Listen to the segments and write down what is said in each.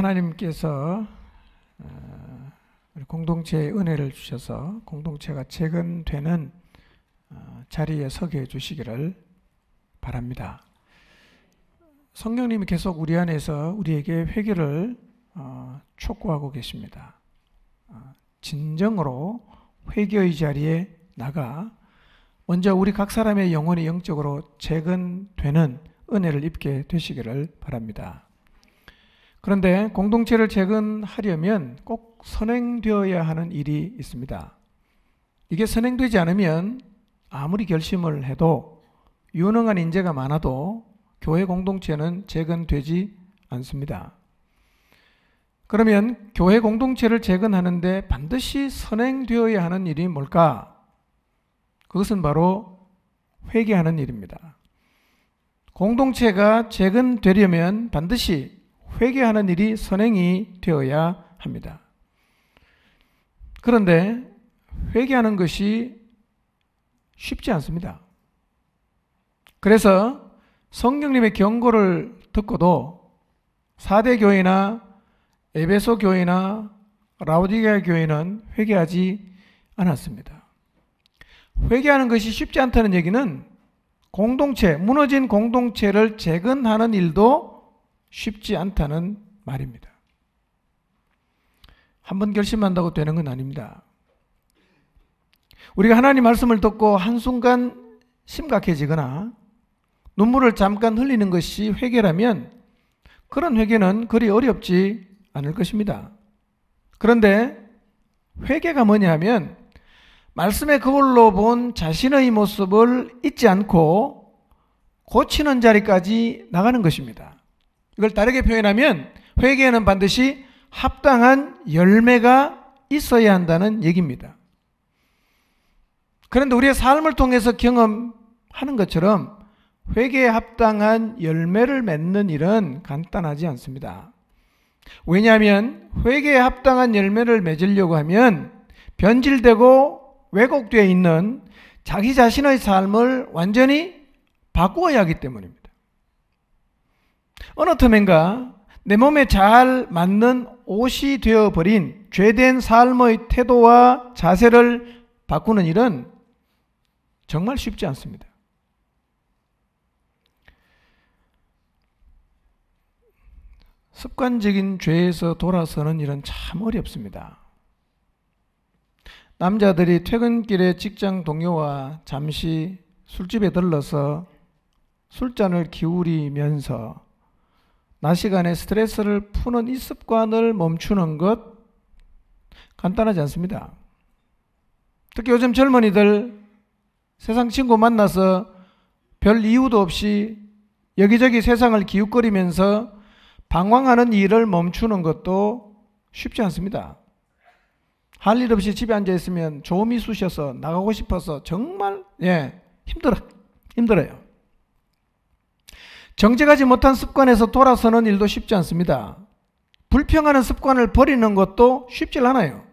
하나님께서 공동체에 은혜를 주셔서 공동체가 재건되는 자리에 서게 해주시기를 바랍니다. 성령님이 계속 우리 안에서 우리에게 회개를 촉구하고 계십니다. 진정으로 회개의 자리에 나가 먼저 우리 각 사람의 영혼이 영적으로 재건되는 은혜를 입게 되시기를 바랍니다. 그런데 공동체를 재건하려면 꼭 선행되어야 하는 일이 있습니다. 이게 선행되지 않으면 아무리 결심을 해도 유능한 인재가 많아도 교회 공동체는 재건되지 않습니다. 그러면 교회 공동체를 재건하는데 반드시 선행되어야 하는 일이 뭘까? 그것은 바로 회개하는 일입니다. 공동체가 재건되려면 반드시 회개하는 일이 선행이 되어야 합니다. 그런데 회개하는 것이 쉽지 않습니다. 그래서 성령님의 경고를 듣고도 사대 교회나 에베소 교회나 라오디게아 교회는 회개하지 않았습니다. 회개하는 것이 쉽지 않다는 얘기는 무너진 공동체를 재건하는 일도 쉽지 않다는 말입니다. 한번 결심한다고 되는 건 아닙니다. 우리가 하나님 말씀을 듣고 한순간 심각해지거나 눈물을 잠깐 흘리는 것이 회개라면 그런 회개는 그리 어렵지 않을 것입니다. 그런데 회개가 뭐냐면 말씀의 거울로 본 자신의 모습을 잊지 않고 고치는 자리까지 나가는 것입니다. 이걸 다르게 표현하면 회개에는 반드시 합당한 열매가 있어야 한다는 얘기입니다. 그런데 우리의 삶을 통해서 경험하는 것처럼 회개에 합당한 열매를 맺는 일은 간단하지 않습니다. 왜냐하면 회개에 합당한 열매를 맺으려고 하면 변질되고 왜곡되어 있는 자기 자신의 삶을 완전히 바꾸어야 하기 때문입니다. 어느 틈엔가 내 몸에 잘 맞는 옷이 되어버린 죄된 삶의 태도와 자세를 바꾸는 일은 정말 쉽지 않습니다. 습관적인 죄에서 돌아서는 일은 참 어렵습니다. 남자들이 퇴근길에 직장 동료와 잠시 술집에 들러서 술잔을 기울이면서 낮 시간에 스트레스를 푸는 이 습관을 멈추는 것 간단하지 않습니다. 특히 요즘 젊은이들 세상 친구 만나서 별 이유도 없이 여기저기 세상을 기웃거리면서 방황하는 일을 멈추는 것도 쉽지 않습니다. 할 일 없이 집에 앉아 있으면 조음이 쑤셔서 나가고 싶어서 정말 힘들어요. 정직하지 못한 습관에서 돌아서는 일도 쉽지 않습니다. 불평하는 습관을 버리는 것도 쉽지 않아요.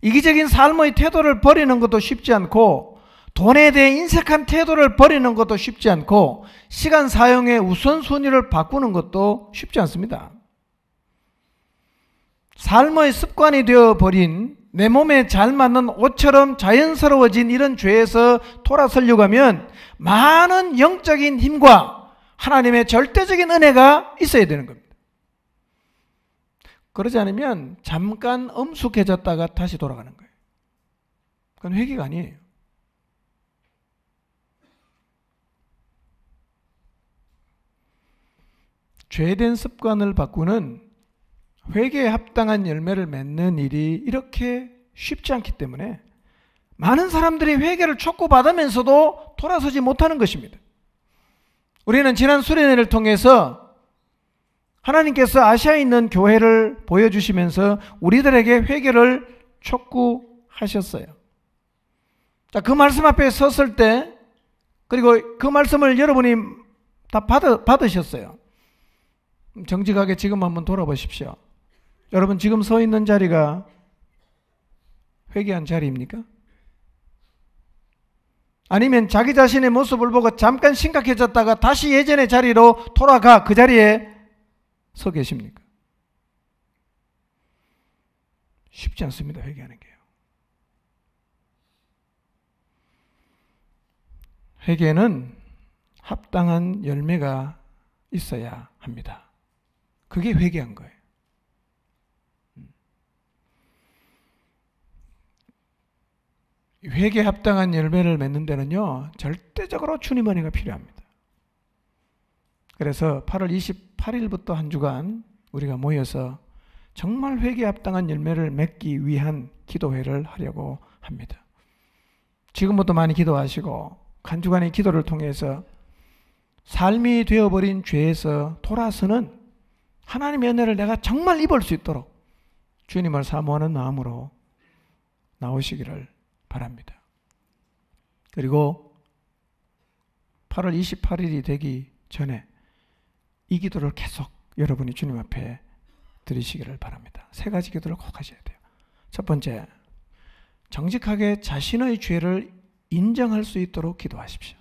이기적인 삶의 태도를 버리는 것도 쉽지 않고 돈에 대해 인색한 태도를 버리는 것도 쉽지 않고 시간 사용의 우선순위를 바꾸는 것도 쉽지 않습니다. 삶의 습관이 되어버린 내 몸에 잘 맞는 옷처럼 자연스러워진 이런 죄에서 돌아서려고 하면 많은 영적인 힘과 하나님의 절대적인 은혜가 있어야 되는 겁니다. 그러지 않으면 잠깐 엄숙해졌다가 다시 돌아가는 거예요. 그건 회개가 아니에요. 죄된 습관을 바꾸는 회개에 합당한 열매를 맺는 일이 이렇게 쉽지 않기 때문에 많은 사람들이 회개를 촉구받으면서도 돌아서지 못하는 것입니다. 우리는 지난 수련회를 통해서 하나님께서 아시아에 있는 교회를 보여주시면서 우리들에게 회개를 촉구하셨어요. 자, 그 말씀 앞에 섰을 때 그리고 그 말씀을 여러분이 다 받으셨어요. 정직하게 지금 한번 돌아보십시오. 여러분 지금 서 있는 자리가 회개한 자리입니까? 아니면 자기 자신의 모습을 보고 잠깐 심각해졌다가 다시 예전의 자리로 돌아가 그 자리에 서 계십니까? 쉽지 않습니다. 회개하는 게요. 회개는 합당한 열매가 있어야 합니다. 그게 회개한 거예요. 회개에 합당한 열매를 맺는 데는요, 절대적으로 주님 은혜가 필요합니다. 그래서 8월 28일부터 한 주간 우리가 모여서 정말 회개에 합당한 열매를 맺기 위한 기도회를 하려고 합니다. 지금부터 많이 기도하시고 한 주간의 기도를 통해서 삶이 되어버린 죄에서 돌아서는 하나님의 은혜를 내가 정말 입을 수 있도록 주님을 사모하는 마음으로 나오시기를 바랍니다. 그리고 8월 28일이 되기 전에 이 기도를 계속 여러분이 주님 앞에 드리시기를 바랍니다. 세 가지 기도를 꼭 하셔야 돼요. 첫 번째, 정직하게 자신의 죄를 인정할 수 있도록 기도하십시오.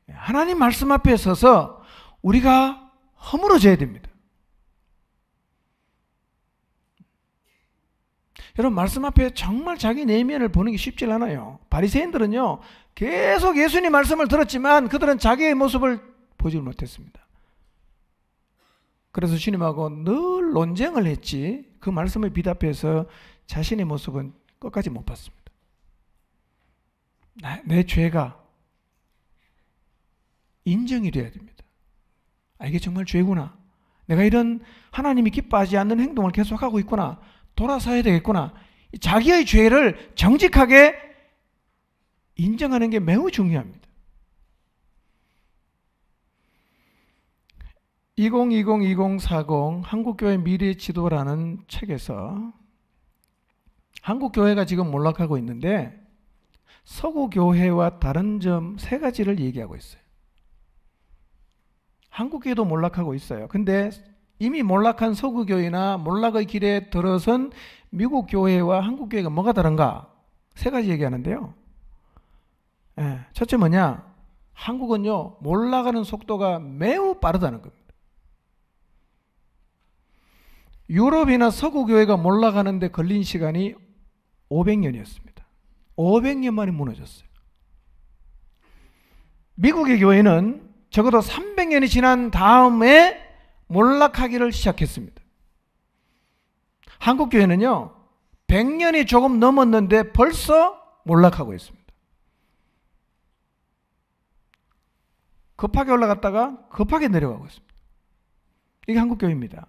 하나님 말씀 앞에 서서 우리가 허물어져야 됩니다. 여러분, 말씀 앞에 정말 자기 내면을 보는 게 쉽지 않아요. 바리새인들은요, 계속 예수님 말씀을 들었지만 그들은 자기의 모습을 보지 못했습니다. 그래서 주님하고 늘 논쟁을 했지 그 말씀에 비답해서 자신의 모습은 끝까지 못 봤습니다. 내 죄가 인정이 돼야 됩니다. 이게 정말 죄구나. 내가 이런 하나님이 기뻐하지 않는 행동을 계속하고 있구나. 돌아서야 되겠구나. 자기의 죄를 정직하게 인정하는 게 매우 중요합니다. 2020-2040 한국교회 미래 지도라는 책에서 한국교회가 지금 몰락하고 있는데 서구교회와 다른 점 세 가지를 얘기하고 있어요. 한국교회도 몰락하고 있어요. 근데 이미 몰락한 서구교회나 몰락의 길에 들어선 미국 교회와 한국 교회가 뭐가 다른가? 세 가지 얘기하는데요. 첫째 뭐냐? 한국은요, 몰락하는 속도가 매우 빠르다는 겁니다. 유럽이나 서구교회가 몰락하는데 걸린 시간이 500년이었습니다. 500년 만에 무너졌어요. 미국의 교회는 적어도 300년이 지난 다음에 몰락하기를 시작했습니다. 한국 교회는요, 100년이 조금 넘었는데 벌써 몰락하고 있습니다. 급하게 올라갔다가 급하게 내려가고 있습니다. 이게 한국 교회입니다.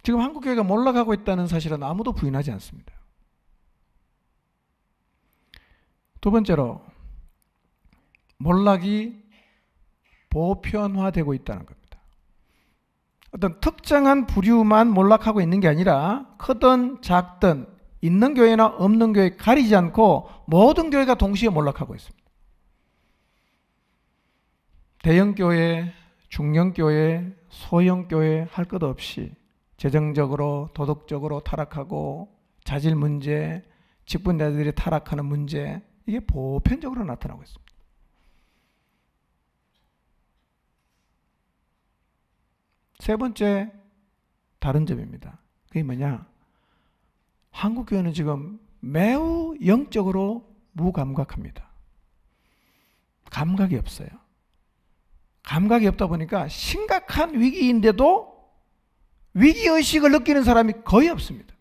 지금 한국 교회가 몰락하고 있다는 사실은 아무도 부인하지 않습니다. 두 번째로, 몰락이 보편화되고 있다는 겁니다. 어떤 특정한 부류만 몰락하고 있는 게 아니라 크든 작든 있는 교회나 없는 교회 가리지 않고 모든 교회가 동시에 몰락하고 있습니다. 대형교회, 중형교회, 소형교회 할 것 없이 재정적으로, 도덕적으로 타락하고 자질 문제, 직분자들이 타락하는 문제, 이게 보편적으로 나타나고 있습니다. 세 번째 다른 점입니다. 그게 뭐냐? 한국 교회는 지금 매우 영적으로 무감각합니다. 감각이 없어요. 감각이 없다 보니까 심각한 위기인데도 위기의식을 느끼는 사람이 거의 없습니다.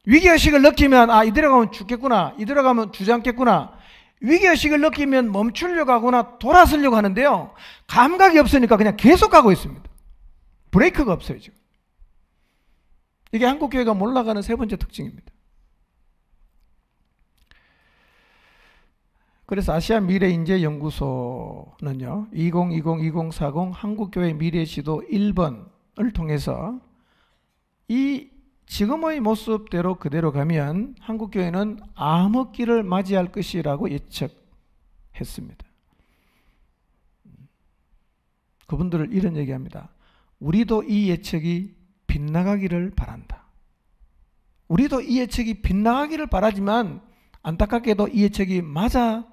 위기의식을 느끼면 이대로 가면 죽겠구나, 이대로 가면 주저앉겠구나, 위기의식을 느끼면 멈추려고 하거나 돌아서려고 하는데요, 감각이 없으니까 그냥 계속 가고 있습니다. 브레이크가 없어요. 지금 이게 한국교회가 몰락하는 세 번째 특징입니다. 그래서 아시아 미래인재연구소는요, 2020-2040 한국교회 미래지도 1번을 통해서 이 지금의 모습대로 그대로 가면 한국교회는 암흑기를 맞이할 것이라고 예측했습니다. 그분들을 이런 얘기합니다. 우리도 이 예측이 빗나가기를 바란다. 우리도 이 예측이 빗나가기를 바라지만 안타깝게도 이 예측이 맞아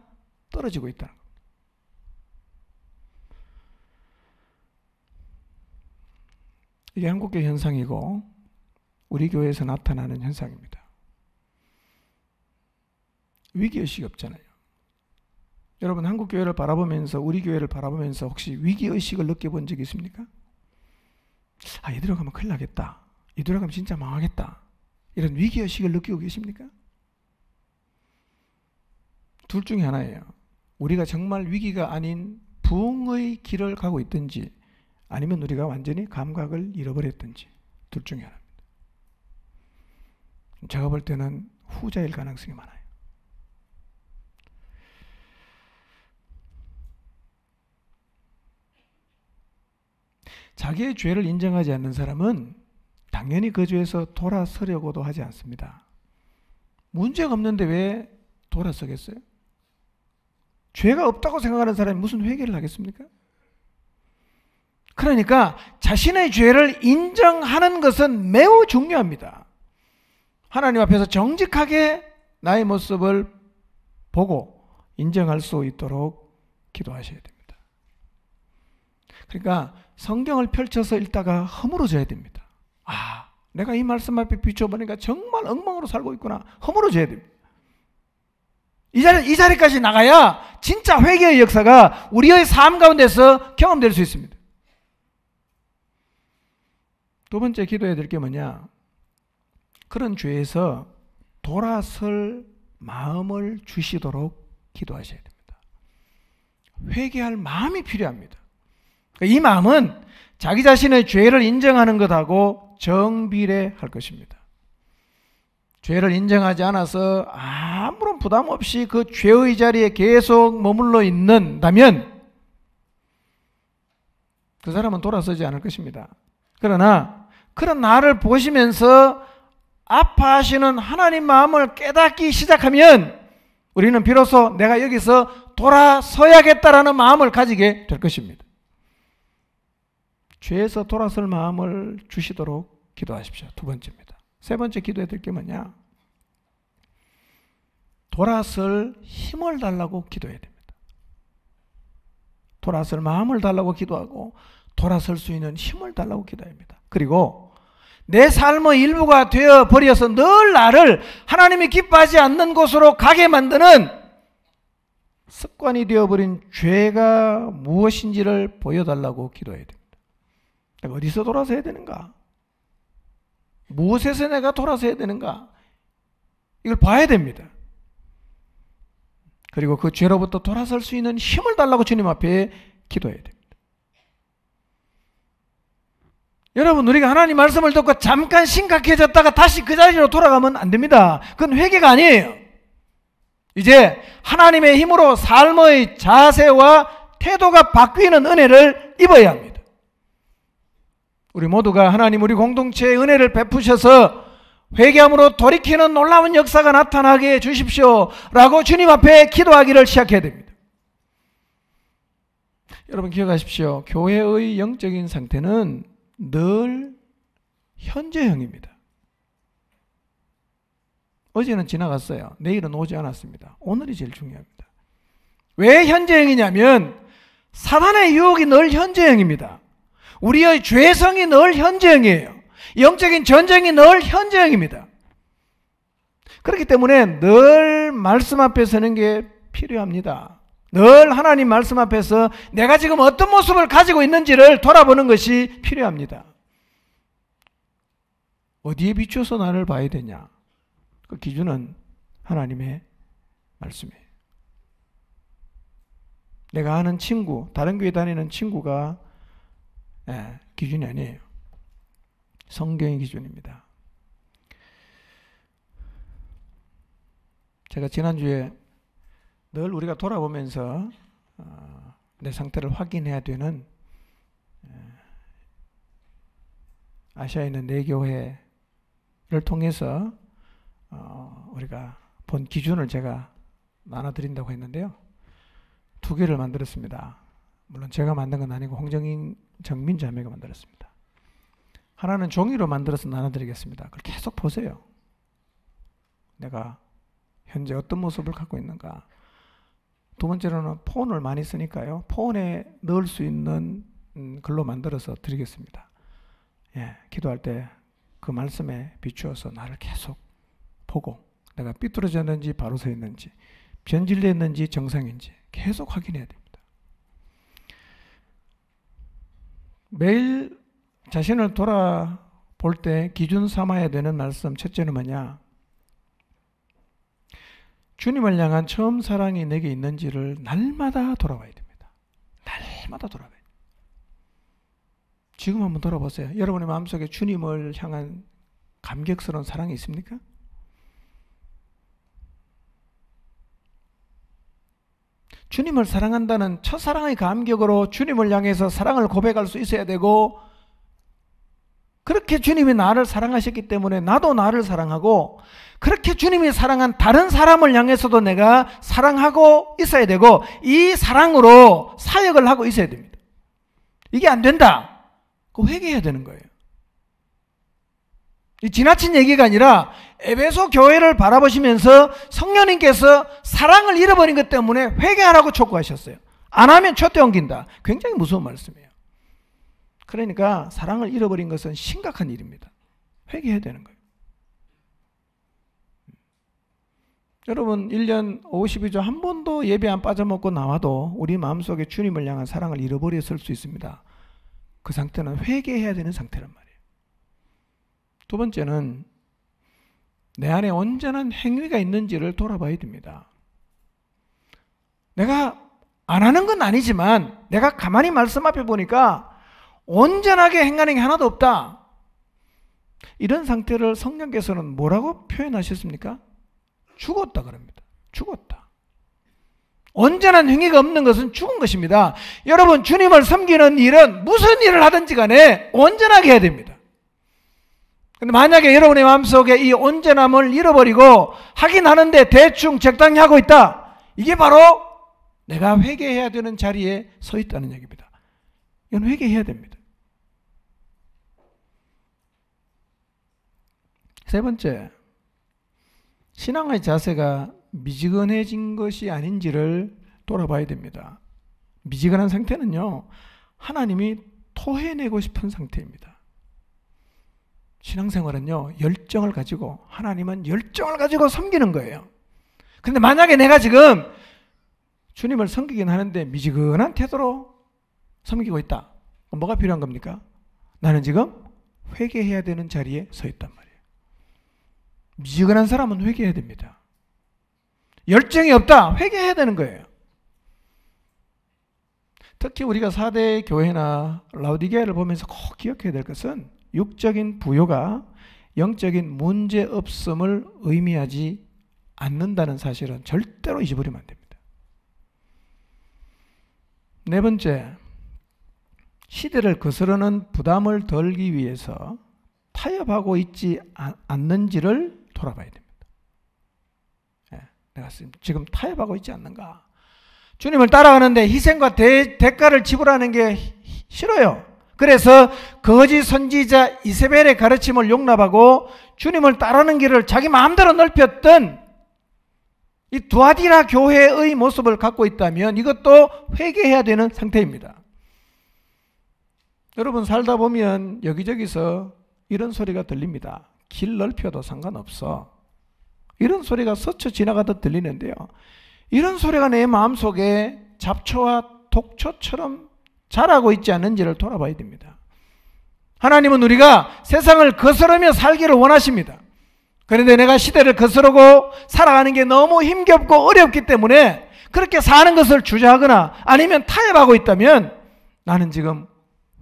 떨어지고 있다는 겁니다. 이게 한국교회 현상이고 우리 교회에서 나타나는 현상입니다. 위기의식이 없잖아요. 여러분 한국교회를 바라보면서 우리 교회를 바라보면서 혹시 위기의식을 느껴본 적이 있습니까? 이대로 가면 큰일 나겠다. 이대로 가면 진짜 망하겠다. 이런 위기의식을 느끼고 계십니까? 둘 중에 하나예요. 우리가 정말 위기가 아닌 부흥의 길을 가고 있든지 아니면 우리가 완전히 감각을 잃어버렸든지 둘 중에 하나입니다. 제가 볼 때는 후자일 가능성이 많아요. 자기의 죄를 인정하지 않는 사람은 당연히 그 죄에서 돌아서려고도 하지 않습니다. 문제가 없는데 왜 돌아서겠어요? 죄가 없다고 생각하는 사람이 무슨 회개를 하겠습니까? 그러니까 자신의 죄를 인정하는 것은 매우 중요합니다. 하나님 앞에서 정직하게 나의 모습을 보고 인정할 수 있도록 기도하셔야 됩니다. 그러니까 성경을 펼쳐서 읽다가 허물어져야 됩니다. 내가 이 말씀 앞에 비춰보니까 정말 엉망으로 살고 있구나. 허물어져야 됩니다. 이 자리까지 나가야 진짜 회개의 역사가 우리의 삶 가운데서 경험될 수 있습니다. 두 번째 기도해야 될 게 뭐냐? 그런 죄에서 돌아설 마음을 주시도록 기도하셔야 됩니다. 회개할 마음이 필요합니다. 이 마음은 자기 자신의 죄를 인정하는 것하고 정비례할 것입니다. 죄를 인정하지 않아서 아무런 부담 없이 그 죄의 자리에 계속 머물러 있는다면 그 사람은 돌아서지 않을 것입니다. 그러나 그런 나를 보시면서 아파하시는 하나님 마음을 깨닫기 시작하면 우리는 비로소 내가 여기서 돌아서야겠다라는 마음을 가지게 될 것입니다. 죄에서 돌아설 마음을 주시도록 기도하십시오. 두 번째입니다. 세 번째 기도해야 될 게 뭐냐? 돌아설 힘을 달라고 기도해야 됩니다. 돌아설 마음을 달라고 기도하고 돌아설 수 있는 힘을 달라고 기도합니다. 그리고 내 삶의 일부가 되어 버려서 늘 나를 하나님이 기뻐하지 않는 곳으로 가게 만드는 습관이 되어버린 죄가 무엇인지를 보여달라고 기도해야 됩니다. 내가 어디서 돌아서야 되는가? 무엇에서 내가 돌아서야 되는가? 이걸 봐야 됩니다. 그리고 그 죄로부터 돌아설 수 있는 힘을 달라고 주님 앞에 기도해야 됩니다. 여러분, 우리가 하나님 말씀을 듣고 잠깐 심각해졌다가 다시 그 자리로 돌아가면 안 됩니다. 그건 회개가 아니에요. 이제 하나님의 힘으로 삶의 자세와 태도가 바뀌는 은혜를 입어야 합니다. 우리 모두가 하나님 우리 공동체의 은혜를 베푸셔서 회개함으로 돌이키는 놀라운 역사가 나타나게 해주십시오 라고 주님 앞에 기도하기를 시작해야 됩니다. 여러분 기억하십시오. 교회의 영적인 상태는 늘 현재형입니다. 어제는 지나갔어요. 내일은 오지 않았습니다. 오늘이 제일 중요합니다. 왜 현재형이냐면 사단의 유혹이 늘 현재형입니다. 우리의 죄성이 늘 현재형이에요. 영적인 전쟁이 늘 현재형입니다. 그렇기 때문에 늘 말씀 앞에 서는 게 필요합니다. 늘 하나님 말씀 앞에서 내가 지금 어떤 모습을 가지고 있는지를 돌아보는 것이 필요합니다. 어디에 비추어서 나를 봐야 되냐? 그 기준은 하나님의 말씀이에요. 내가 아는 친구, 다른 교회 다니는 친구가 기준이 아니에요. 성경의 기준입니다. 제가 지난주에 늘 우리가 돌아보면서 내 상태를 확인해야 되는 아시아에 있는 네 교회를 통해서 우리가 본 기준을 제가 나눠드린다고 했는데요. 두 개를 만들었습니다. 물론 제가 만든 건 아니고 정민 자매가 만들었습니다. 하나는 종이로 만들어서 나눠드리겠습니다. 그걸 계속 보세요. 내가 현재 어떤 모습을 갖고 있는가. 두 번째로는 폰을 많이 쓰니까요. 폰에 넣을 수 있는 글로 만들어서 드리겠습니다. 기도할 때 그 말씀에 비추어서 나를 계속 보고 내가 삐뚤어졌는지 바로 서 있는지 변질됐는지 정상인지 계속 확인해야 됩니다. 매일 자신을 돌아볼 때 기준 삼아야 되는 말씀 첫째는 뭐냐? 주님을 향한 처음 사랑이 내게 있는지를 날마다 돌아봐야 됩니다. 날마다 돌아봐야 돼요. 지금 한번 돌아보세요. 여러분의 마음속에 주님을 향한 감격스러운 사랑이 있습니까? 주님을 사랑한다는 첫사랑의 감격으로 주님을 향해서 사랑을 고백할 수 있어야 되고, 그렇게 주님이 나를 사랑하셨기 때문에 나도 나를 사랑하고, 그렇게 주님이 사랑한 다른 사람을 향해서도 내가 사랑하고 있어야 되고, 이 사랑으로 사역을 하고 있어야 됩니다. 이게 안 된다. 그 회개해야 되는 거예요. 이 지나친 얘기가 아니라 에베소 교회를 바라보시면서 성령님께서 사랑을 잃어버린 것 때문에 회개하라고 촉구하셨어요. 안 하면 촛대 옮긴다. 굉장히 무서운 말씀이에요. 그러니까 사랑을 잃어버린 것은 심각한 일입니다. 회개해야 되는 거예요. 여러분 1년 52주 한 번도 예배 안 빠져먹고 나와도 우리 마음속에 주님을 향한 사랑을 잃어버렸을 수 있습니다. 그 상태는 회개해야 되는 상태란 말이에요. 두 번째는 내 안에 온전한 행위가 있는지를 돌아봐야 됩니다. 내가 안 하는 건 아니지만 내가 가만히 말씀 앞에 보니까 온전하게 행하는 게 하나도 없다. 이런 상태를 성령께서는 뭐라고 표현하셨습니까? 죽었다 그럽니다. 죽었다. 온전한 행위가 없는 것은 죽은 것입니다. 여러분 주님을 섬기는 일은 무슨 일을 하든지 간에 온전하게 해야 됩니다. 근데 만약에 여러분의 마음속에 이 온전함을 잃어버리고 하긴 하는데 대충 적당히 하고 있다. 이게 바로 내가 회개해야 되는 자리에 서 있다는 얘기입니다. 이건 회개해야 됩니다. 세 번째, 신앙의 자세가 미지근해진 것이 아닌지를 돌아봐야 됩니다. 미지근한 상태는요, 하나님이 토해내고 싶은 상태입니다. 신앙생활은요, 열정을 가지고, 하나님은 열정을 가지고 섬기는 거예요. 그런데 만약에 내가 지금 주님을 섬기긴 하는데 미지근한 태도로 섬기고 있다. 그럼 뭐가 필요한 겁니까? 나는 지금 회개해야 되는 자리에 서 있단 말이에요. 미지근한 사람은 회개해야 됩니다. 열정이 없다. 회개해야 되는 거예요. 특히 우리가 4대 교회나 라오디게아를 보면서 꼭 기억해야 될 것은 육적인 부요가 영적인 문제 없음을 의미하지 않는다는 사실은 절대로 잊어버리면 안 됩니다. 네 번째, 시대를 거스르는 부담을 덜기 위해서 타협하고 있지 않는지를 돌아봐야 됩니다. 내가 지금 타협하고 있지 않는가? 주님을 따라가는데 희생과 대가를 지불하는 게 싫어요. 그래서 거짓 선지자 이세벨의 가르침을 용납하고 주님을 따르는 길을 자기 마음대로 넓혔던 이 두아디라 교회의 모습을 갖고 있다면 이것도 회개해야 되는 상태입니다. 여러분 살다 보면 여기저기서 이런 소리가 들립니다. 길 넓혀도 상관없어. 이런 소리가 스쳐 지나가듯 들리는데요. 이런 소리가 내 마음속에 잡초와 독초처럼 자라고 있지 않는지를 돌아봐야 됩니다. 하나님은 우리가 세상을 거스르며 살기를 원하십니다. 그런데 내가 시대를 거스르고 살아가는 게 너무 힘겹고 어렵기 때문에 그렇게 사는 것을 주저하거나 아니면 타협하고 있다면 나는 지금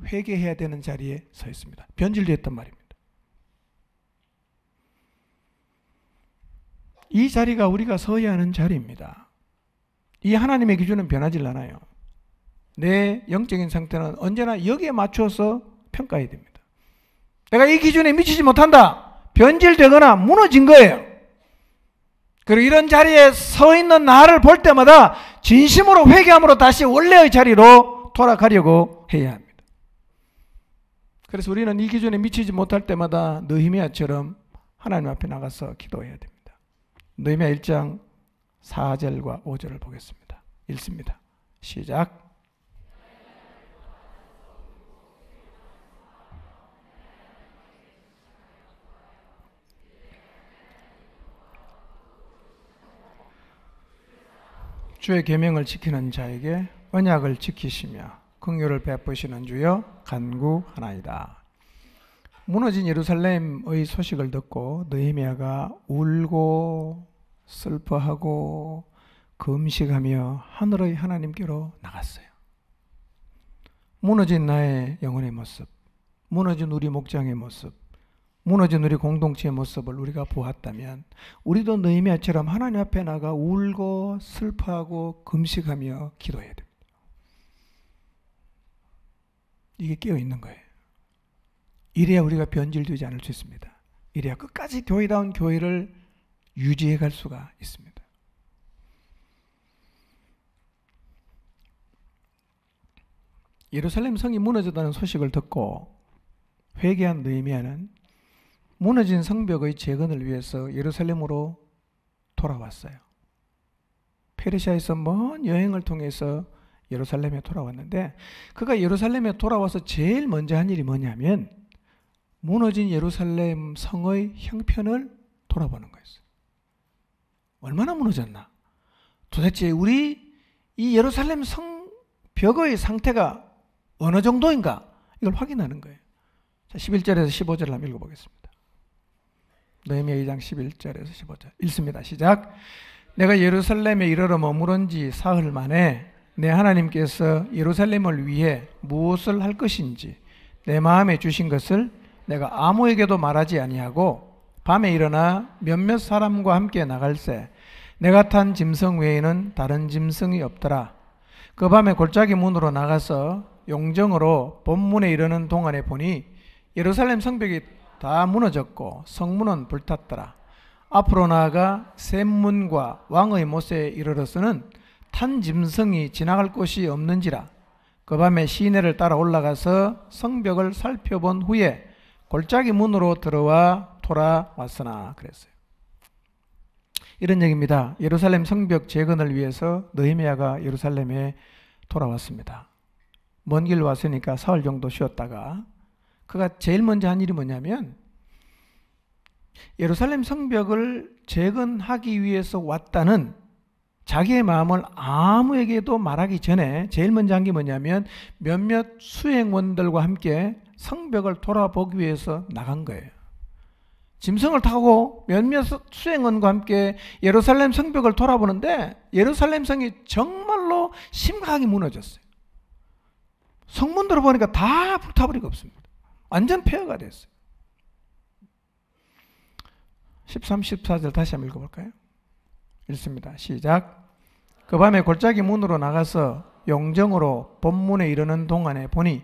회개해야 되는 자리에 서 있습니다. 변질됐단 말입니다. 이 자리가 우리가 서야 하는 자리입니다. 이 하나님의 기준은 변하지 않아요. 내 영적인 상태는 언제나 여기에 맞춰서 평가해야 됩니다. 내가 이 기준에 미치지 못한다. 변질되거나 무너진 거예요. 그리고 이런 자리에 서 있는 나를 볼 때마다 진심으로 회개함으로 다시 원래의 자리로 돌아가려고 해야 합니다. 그래서 우리는 이 기준에 미치지 못할 때마다 느헤미야처럼 하나님 앞에 나가서 기도해야 됩니다. 느헤미야 1장 4절과 5절을 보겠습니다. 읽습니다. 시작. 주의 계명을 지키는 자에게 언약을 지키시며 긍휼을 베푸시는 주여 간구하나이다. 무너진 예루살렘의 소식을 듣고 느헤미야가 울고 슬퍼하고 금식하며 하늘의 하나님께로 나갔어요. 무너진 나의 영혼의 모습, 무너진 우리 목장의 모습, 무너진 우리 공동체의 모습을 우리가 보았다면 우리도 느헤미야처럼 하나님 앞에 나가 울고 슬퍼하고 금식하며 기도해야 됩니다. 이게 깨어있는 거예요. 이래야 우리가 변질되지 않을 수 있습니다. 이래야 끝까지 교회다운 교회를 유지해 갈 수가 있습니다. 예루살렘 성이 무너졌다는 소식을 듣고 회개한 느헤미야는 무너진 성벽의 재건을 위해서 예루살렘으로 돌아왔어요. 페르시아에서 먼 여행을 통해서 예루살렘에 돌아왔는데 그가 예루살렘에 돌아와서 제일 먼저 한 일이 뭐냐면 무너진 예루살렘 성의 형편을 돌아보는 거였어요. 얼마나 무너졌나? 도대체 우리 이 예루살렘 성벽의 상태가 어느 정도인가? 이걸 확인하는 거예요. 자, 11절에서 15절을 한번 읽어보겠습니다. 느헤미야 2장 11절에서 15절 읽습니다. 시작. 내가 예루살렘에 이르러 머무른 지 사흘 만에 내 하나님께서 예루살렘을 위해 무엇을 할 것인지 내 마음에 주신 것을 내가 아무에게도 말하지 아니하고 밤에 일어나 몇몇 사람과 함께 나갈새 내가 탄 짐승 외에는 다른 짐승이 없더라. 그 밤에 골짜기 문으로 나가서 용정으로 본문에 이르는 동안에 보니 예루살렘 성벽이 다 무너졌고 성문은 불탔더라. 앞으로 나아가 샘문과 왕의 못에 이르러서는 탄 짐승이 지나갈 곳이 없는지라. 그 밤에 시내를 따라 올라가서 성벽을 살펴본 후에 골짜기 문으로 들어와 돌아왔으나 그랬어요. 이런 얘기입니다. 예루살렘 성벽 재건을 위해서 느헤미야가 예루살렘에 돌아왔습니다. 먼 길 왔으니까 사흘 정도 쉬었다가 그가 제일 먼저 한 일이 뭐냐면 예루살렘 성벽을 재건하기 위해서 왔다는 자기의 마음을 아무에게도 말하기 전에 제일 먼저 한 게 뭐냐면 몇몇 수행원들과 함께 성벽을 돌아보기 위해서 나간 거예요. 짐승을 타고 몇몇 수행원과 함께 예루살렘 성벽을 돌아보는데 예루살렘 성이 정말로 심각하게 무너졌어요. 성문들을 보니까 다 불타버리고 없습니다. 완전 폐허가 됐어요. 13, 14절 다시 한번 읽어볼까요? 읽습니다. 시작. 그 밤에 골짜기 문으로 나가서 용정으로 본문에 이르는 동안에 보니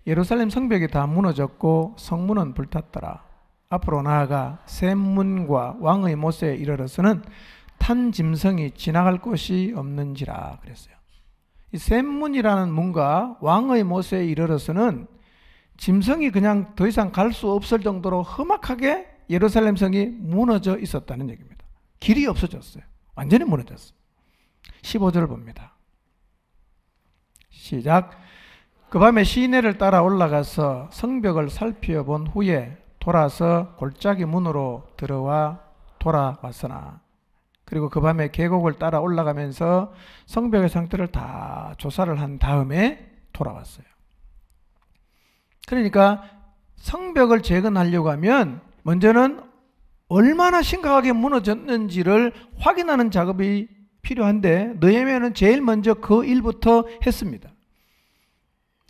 예루살렘 성벽이 다 무너졌고 성문은 불탔더라. 앞으로 나아가 샘문과 왕의 못에 이르러서는 탄 짐승이 지나갈 곳이 없는지라 그랬어요. 이 샘문이라는 문과 왕의 못에 이르러서는 짐승이 그냥 더 이상 갈 수 없을 정도로 험악하게 예루살렘 성이 무너져 있었다는 얘기입니다. 길이 없어졌어요. 완전히 무너졌어요. 15절을 봅니다. 시작. 그 밤에 시내를 따라 올라가서 성벽을 살펴본 후에 돌아서 골짜기 문으로 들어와 돌아왔으나 그리고 그 밤에 계곡을 따라 올라가면서 성벽의 상태를 다 조사를 한 다음에 돌아왔어요. 그러니까 성벽을 재건하려고 하면 먼저는 얼마나 심각하게 무너졌는지를 확인하는 작업이 필요한데 느헤미야는 제일 먼저 그 일부터 했습니다.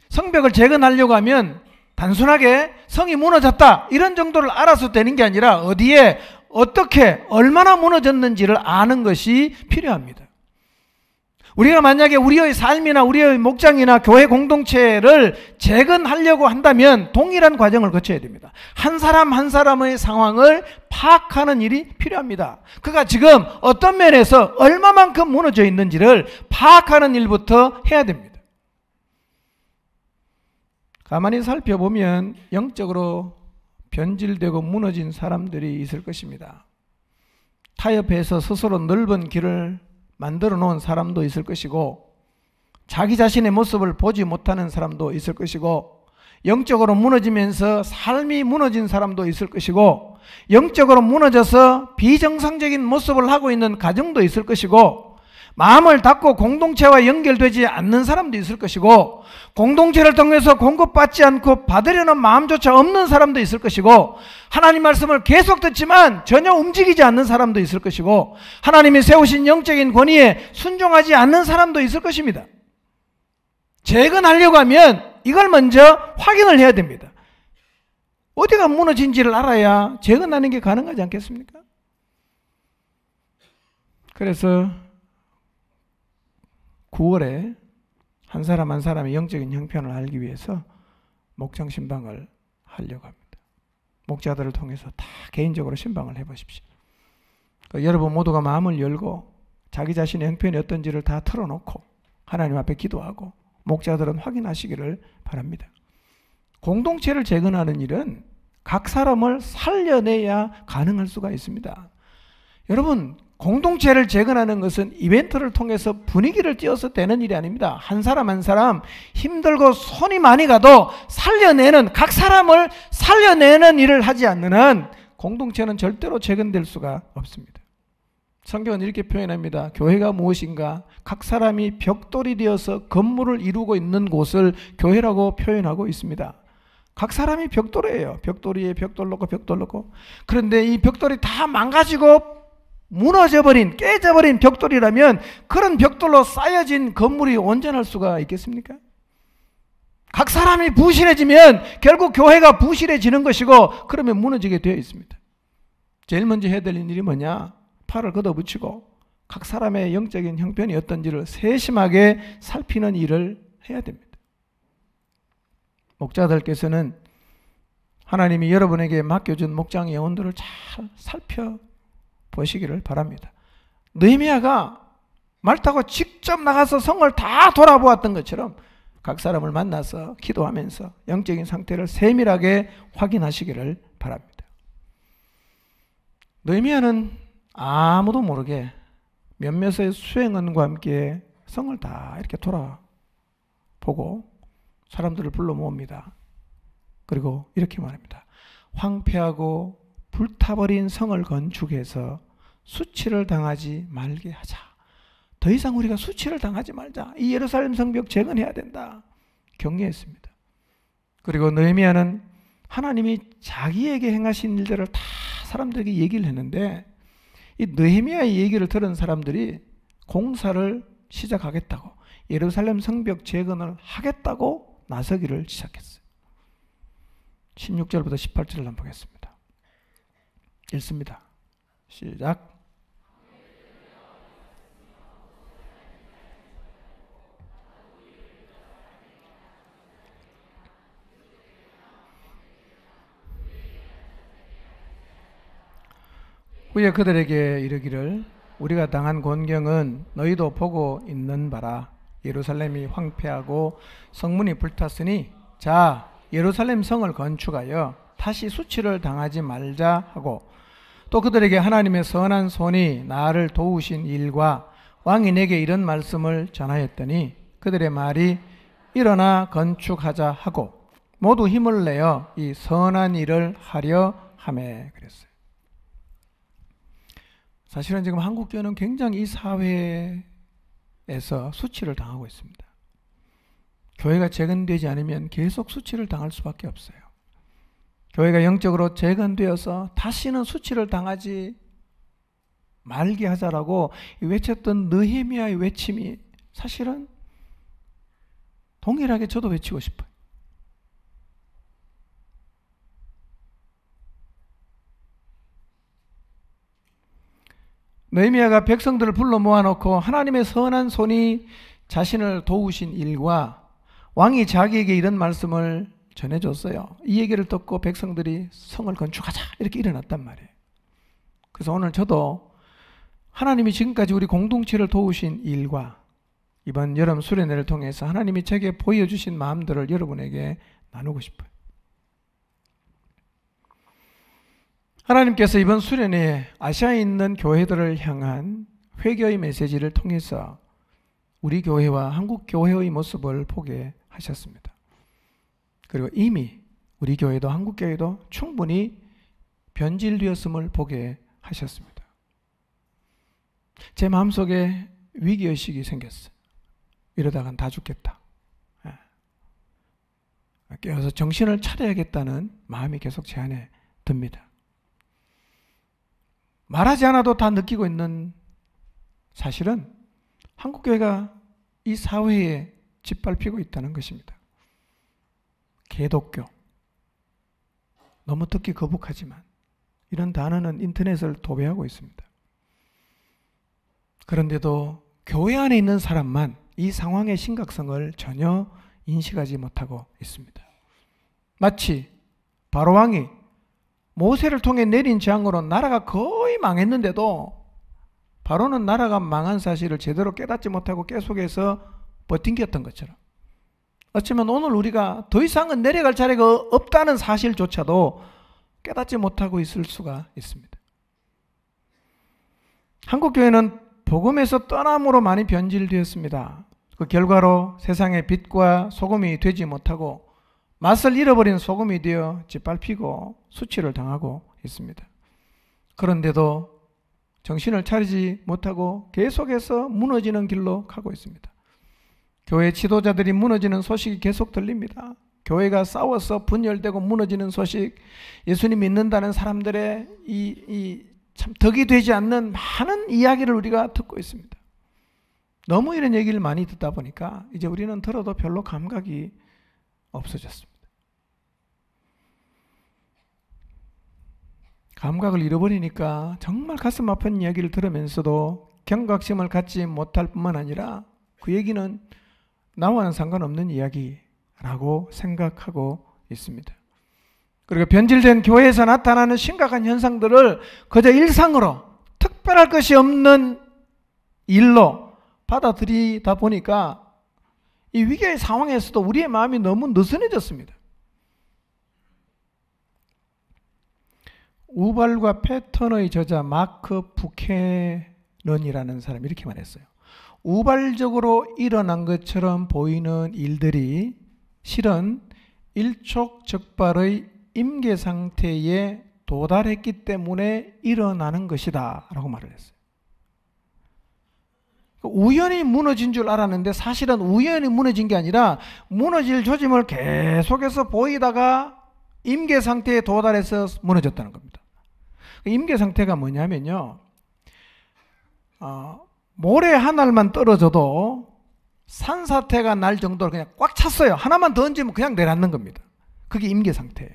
성벽을 재건하려고 하면 단순하게 성이 무너졌다 이런 정도를 알아서 되는 게 아니라 어디에 어떻게 얼마나 무너졌는지를 아는 것이 필요합니다. 우리가 만약에 우리의 삶이나 우리의 목장이나 교회 공동체를 재건하려고 한다면 동일한 과정을 거쳐야 됩니다. 한 사람 한 사람의 상황을 파악하는 일이 필요합니다. 그가 지금 어떤 면에서 얼마만큼 무너져 있는지를 파악하는 일부터 해야 됩니다. 가만히 살펴보면 영적으로 변질되고 무너진 사람들이 있을 것입니다. 타협해서 스스로 넓은 길을 만들어 놓은 사람도 있을 것이고 자기 자신의 모습을 보지 못하는 사람도 있을 것이고 영적으로 무너지면서 삶이 무너진 사람도 있을 것이고 영적으로 무너져서 비정상적인 모습을 하고 있는 가정도 있을 것이고 마음을 닫고 공동체와 연결되지 않는 사람도 있을 것이고, 공동체를 통해서 공급받지 않고 받으려는 마음조차 없는 사람도 있을 것이고, 하나님 말씀을 계속 듣지만 전혀 움직이지 않는 사람도 있을 것이고, 하나님이 세우신 영적인 권위에 순종하지 않는 사람도 있을 것입니다. 재건하려고 하면 이걸 먼저 확인을 해야 됩니다. 어디가 무너진지를 알아야 재건하는 게 가능하지 않겠습니까? 그래서 9월에 한 사람 한 사람의 영적인 형편을 알기 위해서 목장 신방을 하려고 합니다. 목자들을 통해서 다 개인적으로 신방을 해보십시오. 그러니까 여러분 모두가 마음을 열고 자기 자신의 형편이 어떤지를 다 털어놓고 하나님 앞에 기도하고 목자들은 확인하시기를 바랍니다. 공동체를 재건하는 일은 각 사람을 살려내야 가능할 수가 있습니다. 여러분, 공동체를 재건하는 것은 이벤트를 통해서 분위기를 띄워서 되는 일이 아닙니다. 한 사람 한 사람 힘들고 손이 많이 가도 살려내는, 각 사람을 살려내는 일을 하지 않는 한 공동체는 절대로 재건될 수가 없습니다. 성경은 이렇게 표현합니다. 교회가 무엇인가? 각 사람이 벽돌이 되어서 건물을 이루고 있는 곳을 교회라고 표현하고 있습니다. 각 사람이 벽돌이에요. 벽돌 위에 벽돌 놓고 벽돌 놓고. 그런데 이 벽돌이 다 망가지고 무너져버린, 깨져버린 벽돌이라면 그런 벽돌로 쌓여진 건물이 온전할 수가 있겠습니까? 각 사람이 부실해지면 결국 교회가 부실해지는 것이고, 그러면 무너지게 되어 있습니다. 제일 먼저 해야 될 일이 뭐냐? 팔을 걷어붙이고 각 사람의 영적인 형편이 어떤지를 세심하게 살피는 일을 해야 됩니다. 목자들께서는 하나님이 여러분에게 맡겨준 목장 예언들을 잘 살펴보시기를 바랍니다. 느헤미야가 말 타고 직접 나가서 성을 다 돌아보았던 것처럼 각 사람을 만나서 기도하면서 영적인 상태를 세밀하게 확인하시기를 바랍니다. 느헤미야는 아무도 모르게 몇몇의 수행원과 함께 성을 다 이렇게 돌아보고 사람들을 불러 모읍니다. 그리고 이렇게 말합니다. 황폐하고 불타버린 성을 건축해서 수치를 당하지 말게 하자. 더 이상 우리가 수치를 당하지 말자. 이 예루살렘 성벽 재건해야 된다. 격려했습니다. 그리고 느헤미야는 하나님이 자기에게 행하신 일들을 다 사람들에게 얘기를 했는데, 이 느헤미야의 얘기를 들은 사람들이 공사를 시작하겠다고, 예루살렘 성벽 재건을 하겠다고 나서기를 시작했어요. 16절부터 18절을 한번 보겠습니다. 읽습니다. 시작. 후에 그들에게 이르기를 우리가 당한 곤경은 너희도 보고 있는 바라. 예루살렘이 황폐하고 성문이 불탔으니 자 예루살렘 성을 건축하여 다시 수치를 당하지 말자 하고, 또 그들에게 하나님의 선한 손이 나를 도우신 일과 왕이 내게 이런 말씀을 전하였더니 그들의 말이 일어나 건축하자 하고 모두 힘을 내어 이 선한 일을 하려 하매 그랬어요. 사실은 지금 한국교회는 굉장히 이 사회에서 수치를 당하고 있습니다. 교회가 재건되지 않으면 계속 수치를 당할 수밖에 없어요. 교회가 영적으로 재건되어서 다시는 수치를 당하지 말게 하자라고 외쳤던 느헤미야의 외침이 사실은 동일하게 저도 외치고 싶어요. 느헤미야가 백성들을 불러 모아놓고 하나님의 선한 손이 자신을 도우신 일과 왕이 자기에게 이런 말씀을 전해줬어요. 이 얘기를 듣고 백성들이 성을 건축하자 이렇게 일어났단 말이에요. 그래서 오늘 저도 하나님이 지금까지 우리 공동체를 도우신 일과 이번 여름 수련회를 통해서 하나님이 제게 보여주신 마음들을 여러분에게 나누고 싶어요. 하나님께서 이번 수련회에 아시아에 있는 교회들을 향한 회개의 메시지를 통해서 우리 교회와 한국 교회의 모습을 보게 하셨습니다. 그리고 이미 우리 교회도 한국 교회도 충분히 변질되었음을 보게 하셨습니다. 제 마음속에 위기의식이 생겼어요. 이러다간 다 죽겠다. 깨어서 정신을 차려야겠다는 마음이 계속 제 안에 듭니다. 말하지 않아도 다 느끼고 있는 사실은 한국교회가 이 사회에 짓밟히고 있다는 것입니다. 개독교. 너무 듣기 거북하지만 이런 단어는 인터넷을 도배하고 있습니다. 그런데도 교회 안에 있는 사람만 이 상황의 심각성을 전혀 인식하지 못하고 있습니다. 마치 바로왕이 모세를 통해 내린 재앙으로 나라가 거의 망했는데도 바로는 나라가 망한 사실을 제대로 깨닫지 못하고 계속해서 버틴겼던 것처럼, 어쩌면 오늘 우리가 더 이상은 내려갈 자리가 없다는 사실조차도 깨닫지 못하고 있을 수가 있습니다. 한국교회는 복음에서 떠남으로 많이 변질되었습니다. 그 결과로 세상의 빛과 소금이 되지 못하고 맛을 잃어버린 소금이 되어 짓밟히고 수치를 당하고 있습니다. 그런데도 정신을 차리지 못하고 계속해서 무너지는 길로 가고 있습니다. 교회 지도자들이 무너지는 소식이 계속 들립니다. 교회가 싸워서 분열되고 무너지는 소식, 예수님 믿는다는 사람들의 참 덕이 되지 않는 많은 이야기를 우리가 듣고 있습니다. 너무 이런 얘기를 많이 듣다 보니까 이제 우리는 들어도 별로 감각이 없어졌습니다. 감각을 잃어버리니까 정말 가슴 아픈 이야기를 들으면서도 경각심을 갖지 못할 뿐만 아니라 그 얘기는 나와는 상관없는 이야기라고 생각하고 있습니다. 그리고 변질된 교회에서 나타나는 심각한 현상들을 그저 일상으로 특별할 것이 없는 일로 받아들이다 보니까 이 위기의 상황에서도 우리의 마음이 너무 느슨해졌습니다. 우발과 패턴의 저자 마크 부캐넌이라는 사람이 이렇게 말했어요. 우발적으로 일어난 것처럼 보이는 일들이 실은 일촉즉발의 임계 상태에 도달했기 때문에 일어나는 것이다 라고 말을 했어요. 우연히 무너진 줄 알았는데 사실은 우연히 무너진 게 아니라 무너질 조짐을 계속해서 보이다가 임계 상태에 도달해서 무너졌다는 겁니다. 임계 상태가 뭐냐면요, 모래 하나만 떨어져도 산사태가 날 정도로 그냥 꽉 찼어요. 하나만 더 얹으면 그냥 내려앉는 겁니다. 그게 임계 상태예요.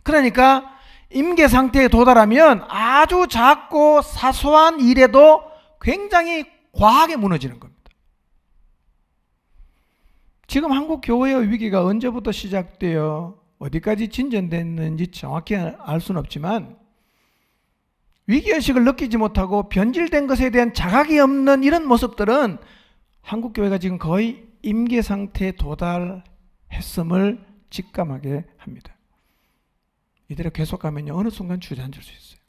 그러니까 임계 상태에 도달하면 아주 작고 사소한 일에도 굉장히 과하게 무너지는 겁니다. 지금 한국 교회의 위기가 언제부터 시작되어 어디까지 진전됐는지 정확히 알 수는 없지만 위기의식을 느끼지 못하고 변질된 것에 대한 자각이 없는 이런 모습들은 한국교회가 지금 거의 임계 상태에 도달했음을 직감하게 합니다. 이대로 계속 가면요, 어느 순간 주저앉을 수 있어요.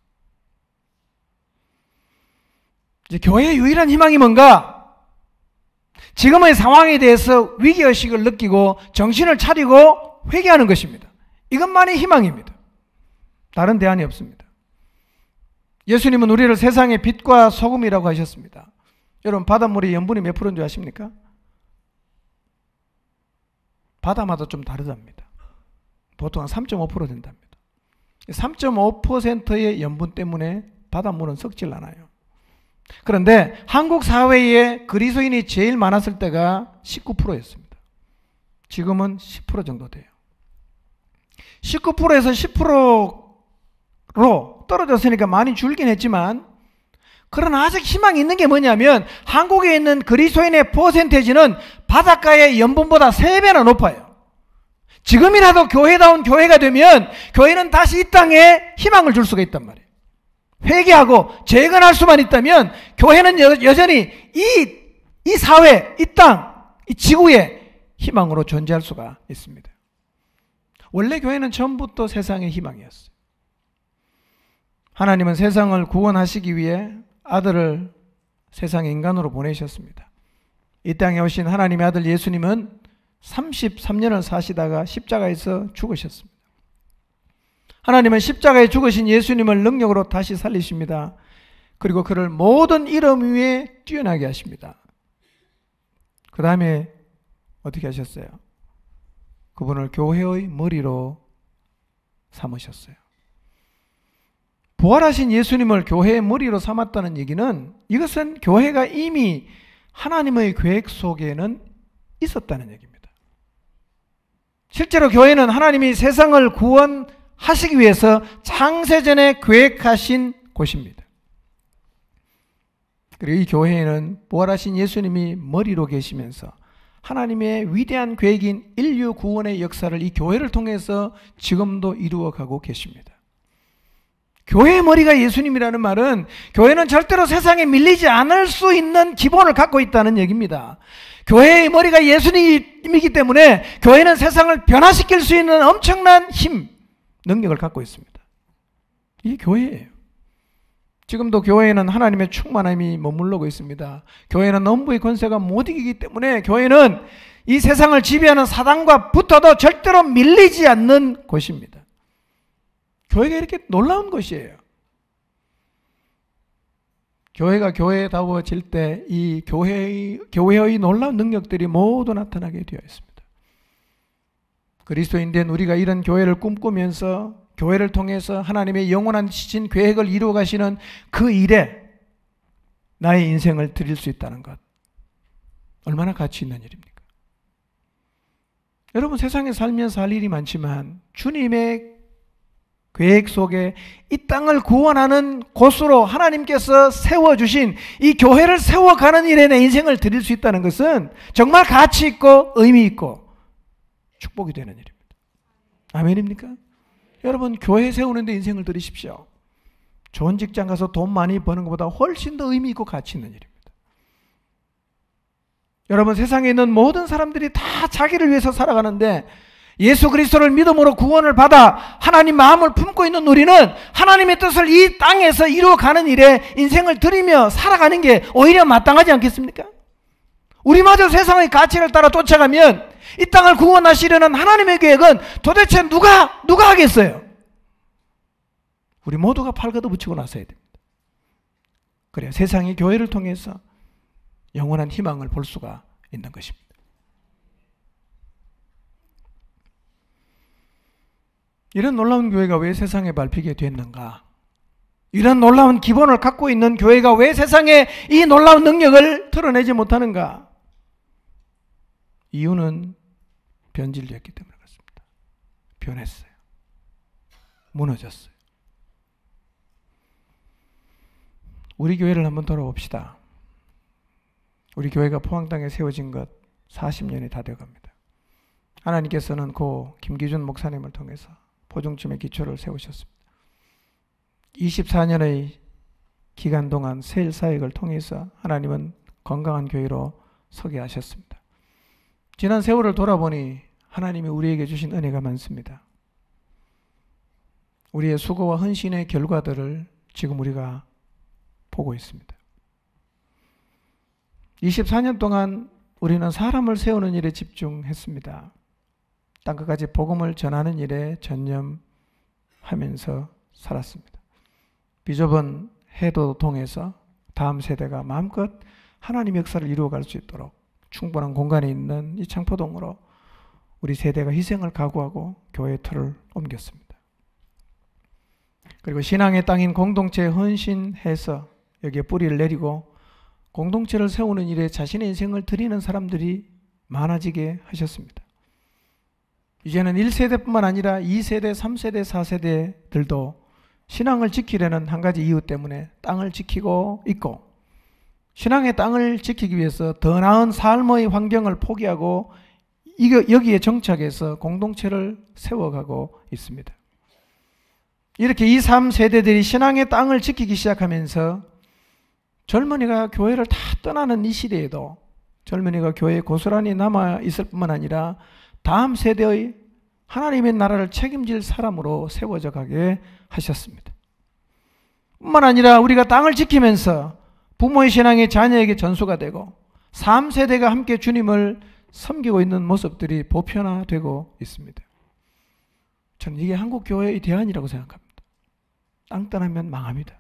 이제 교회의 유일한 희망이 뭔가? 지금의 상황에 대해서 위기의식을 느끼고 정신을 차리고 회개하는 것입니다. 이것만이 희망입니다. 다른 대안이 없습니다. 예수님은 우리를 세상의 빛과 소금이라고 하셨습니다. 여러분, 바닷물의 염분이 몇 프로인 줄 아십니까? 바다마다 좀 다르답니다. 보통 한 3.5% 된답니다. 3.5%의 염분 때문에 바닷물은 썩질 않아요. 그런데 한국 사회에 그리스도인이 제일 많았을 때가 19%였습니다. 지금은 10% 정도 돼요. 19%에서 10%로 떨어졌으니까 많이 줄긴 했지만, 그러나 아직 희망이 있는 게 뭐냐면 한국에 있는 그리스도인의 퍼센테이지는 바닷가의 염분보다 3배나 높아요. 지금이라도 교회다운 교회가 되면 교회는 다시 이 땅에 희망을 줄 수가 있단 말이에요. 회개하고 재건할 수만 있다면 교회는 여전히 이 사회, 이 땅, 이 지구에 희망으로 존재할 수가 있습니다. 원래 교회는 처음부터 세상의 희망이었어요. 하나님은 세상을 구원하시기 위해 아들을 세상의 인간으로 보내셨습니다. 이 땅에 오신 하나님의 아들 예수님은 33년을 사시다가 십자가에서 죽으셨습니다. 하나님은 십자가에 죽으신 예수님을 능력으로 다시 살리십니다. 그리고 그를 모든 이름 위에 뛰어나게 하십니다. 그 다음에 어떻게 하셨어요? 그분을 교회의 머리로 삼으셨어요. 부활하신 예수님을 교회의 머리로 삼았다는 얘기는, 이것은 교회가 이미 하나님의 계획 속에는 있었다는 얘기입니다. 실제로 교회는 하나님이 세상을 구원하시기 위해서 창세전에 계획하신 곳입니다. 그리고 이 교회에는 부활하신 예수님이 머리로 계시면서 하나님의 위대한 계획인 인류 구원의 역사를 이 교회를 통해서 지금도 이루어가고 계십니다. 교회의 머리가 예수님이라는 말은 교회는 절대로 세상에 밀리지 않을 수 있는 기본을 갖고 있다는 얘기입니다. 교회의 머리가 예수님이기 때문에 교회는 세상을 변화시킬 수 있는 엄청난 힘, 능력을 갖고 있습니다. 이게 교회예요. 지금도 교회에는 하나님의 충만함이 머무르고 있습니다. 교회는 넘부의 권세가 못 이기기 때문에 교회는 이 세상을 지배하는 사단과 붙어도 절대로 밀리지 않는 곳입니다. 교회가 이렇게 놀라운 것이에요. 교회가 교회다워질 때 이 교회의 놀라운 능력들이 모두 나타나게 되어 있습니다. 그리스도인된 우리가 이런 교회를 꿈꾸면서 교회를 통해서 하나님의 영원한 지신 계획을 이루어 가시는 그 일에 나의 인생을 드릴 수 있다는 것, 얼마나 가치 있는 일입니까? 여러분, 세상에 살면서 할 일이 많지만 주님의 계획 속에 이 땅을 구원하는 곳으로 하나님께서 세워주신 이 교회를 세워가는 일에 내 인생을 드릴 수 있다는 것은 정말 가치 있고 의미 있고 축복이 되는 일입니다. 아멘입니까? 여러분, 교회 세우는 데 인생을 드리십시오. 좋은 직장 가서 돈 많이 버는 것보다 훨씬 더 의미 있고 가치 있는 일입니다. 여러분, 세상에 있는 모든 사람들이 다 자기를 위해서 살아가는데 예수 그리스도를 믿음으로 구원을 받아 하나님 마음을 품고 있는 우리는 하나님의 뜻을 이 땅에서 이루어가는 일에 인생을 드리며 살아가는 게 오히려 마땅하지 않겠습니까? 우리마저 세상의 가치를 따라 쫓아가면 이 땅을 구원하시려는 하나님의 계획은 도대체 누가 하겠어요? 우리 모두가 팔걷어 붙이고 나서야 됩니다. 그래야 세상이 교회를 통해서 영원한 희망을 볼 수가 있는 것입니다. 이런 놀라운 교회가 왜 세상에 밟히게 됐는가? 이런 놀라운 기본을 갖고 있는 교회가 왜 세상에 이 놀라운 능력을 드러내지 못하는가? 이유는 변질되었기 때문에 그렇습니다. 변했어요. 무너졌어요. 우리 교회를 한번 돌아봅시다. 우리 교회가 포항 땅에 세워진 것 40년이 다 되어갑니다. 하나님께서는 고 김기준 목사님을 통해서 보증점의 기초를 세우셨습니다. 24년의 기간 동안 세일 사역을 통해서 하나님은 건강한 교회로 서게 하셨습니다. 지난 세월을 돌아보니 하나님이 우리에게 주신 은혜가 많습니다. 우리의 수고와 헌신의 결과들을 지금 우리가 보고 있습니다. 24년 동안 우리는 사람을 세우는 일에 집중했습니다. 땅끝까지 복음을 전하는 일에 전념하면서 살았습니다. 비좁은 해도 통해서 다음 세대가 마음껏 하나님의 역사를 이루어갈 수 있도록 충분한 공간이 있는 이 창포동으로 우리 세대가 희생을 각오하고 교회의 틀을 옮겼습니다. 그리고 신앙의 땅인 공동체에 헌신해서 여기에 뿌리를 내리고 공동체를 세우는 일에 자신의 인생을 드리는 사람들이 많아지게 하셨습니다. 이제는 1세대뿐만 아니라 2세대, 3세대, 4세대들도 신앙을 지키려는 한 가지 이유 때문에 땅을 지키고 있고, 신앙의 땅을 지키기 위해서 더 나은 삶의 환경을 포기하고 여기에 정착해서 공동체를 세워가고 있습니다. 이렇게 2, 3세대들이 신앙의 땅을 지키기 시작하면서 젊은이가 교회를 다 떠나는 이 시대에도 젊은이가 교회에 고스란히 남아있을 뿐만 아니라 다음 세대의 하나님의 나라를 책임질 사람으로 세워져 가게 하셨습니다. 뿐만 아니라 우리가 땅을 지키면서 부모의 신앙이 자녀에게 전수가 되고 3세대가 함께 주님을 섬기고 있는 모습들이 보편화되고 있습니다. 저는 이게 한국 교회의 대안이라고 생각합니다. 땅 떠나면 망합니다.